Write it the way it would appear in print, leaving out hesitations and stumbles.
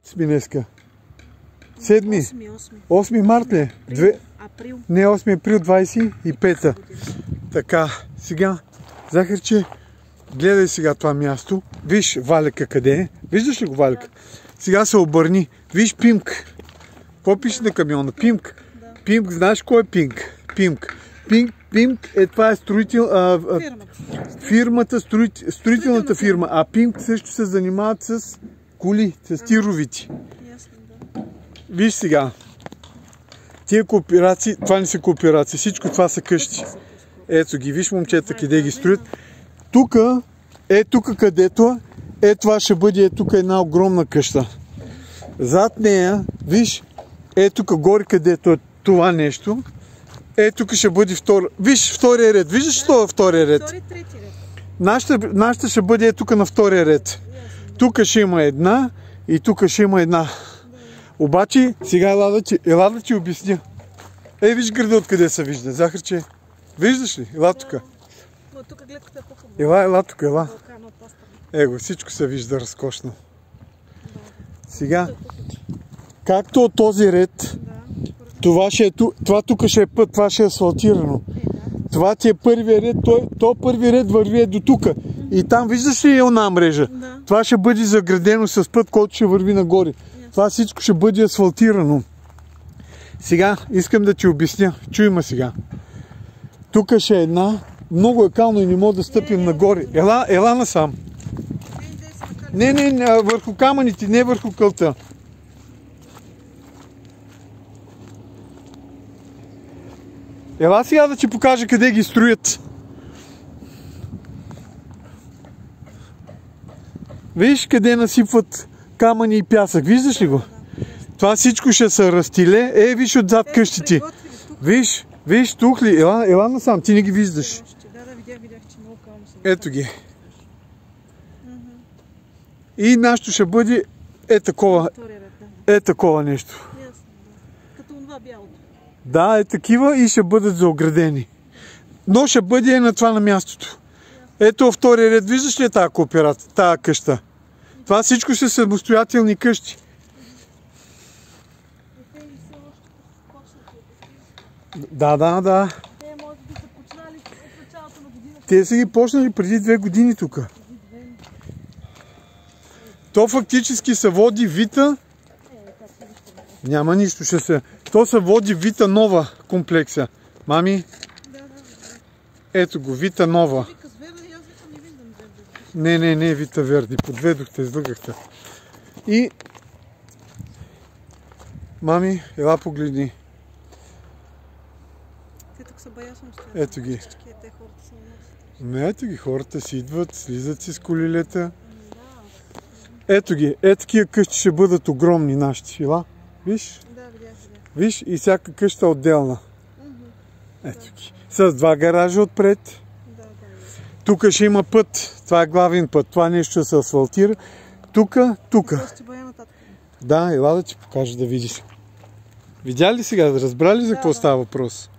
сме днеска? 7? 8 март ли? Април. Не, 8 април 25-та. Така, сега, Захарче, гледай сега това място. Виж валика къде е. Виждаш ли го валика? Сега се обърни. Виж Пимк. Какво пише на камиона? Пимк. Пимк, знаеш кой е Пимк? Пимк. Пимк е, това е фирмата, строителната фирма. А Пимк също се занимават с коли, с тировици. Виж сега. Тия кооперации, това не са кооперации, всичко това са къщи. Ето ги, виж момчета къде ги строят. Тук, тук където това ще бъде тук една огромна къща. Зад нея, виж, тук горе където е това нещо. Тук ще бъде виж втория ред. Виждаш това втория ред? Нашата ще бъде тук на втория ред. Тук ще има една и тук ще има една. Обаче, сега ела да ти обясня. Виж града откъде се вижда, Захарче. Виждаш ли? Ела тук. Ела тук, ела. Его, всичко се вижда разкошно. Сега, както от този ред, това тук ще е път, това ще е асфалтирано. Това ти е първия ред, то първи ред върви до тук. И там виждаш ли една мрежа? Това ще бъде заградено с път, който ще върви нагоре. Това всичко ще бъде асфалтирано. Сега искам да ти обясня. Чуй ме сега. Тук ще е една. Много е кално и не мога да стъпим нагоре. Ела насам. Не, върху камъните, не върху кълта. Ела сега да ти покажа къде ги строят. Виж къде насипват камъни и пясък. Виждаш ли го? Това всичко ще се разтиле. Виж отзад къщите. Виж тук ли? Ела насам. Ти не ги виждаш. Ето ги. И нашето ще бъде такова нещо. Като това бялото. Да, такива и ще бъдат заоградени. Но ще бъде на това на мястото. Ето втория ред. Виждаш ли тази кооперация, тази къща? Това всичко ще са самостоятелни къщи. Да. Те са ги почнали преди 2 години тук. То фактически се води Вита. Няма нищо, то се води Вита Нова комплекса. Мами? Ето го, Вита Нова. Не, Вита Верди. Подведохте, излъгахте. И... Мами, ела погледни. Ето ги. Ето ги, хората си идват, слизат си с колилета. Ето ги, такива къщи ще бъдат огромни нашите. Ела, виж? Виж, и всяка къща е отделна. Ето ги. С 2 гаража отпред. Тук ще има път. Това е главен път. Това нещо ще се асфалтира. Тук. Да, ела да ти покажа да видиш. Видя ли сега? Разбра ли за какво става въпрос?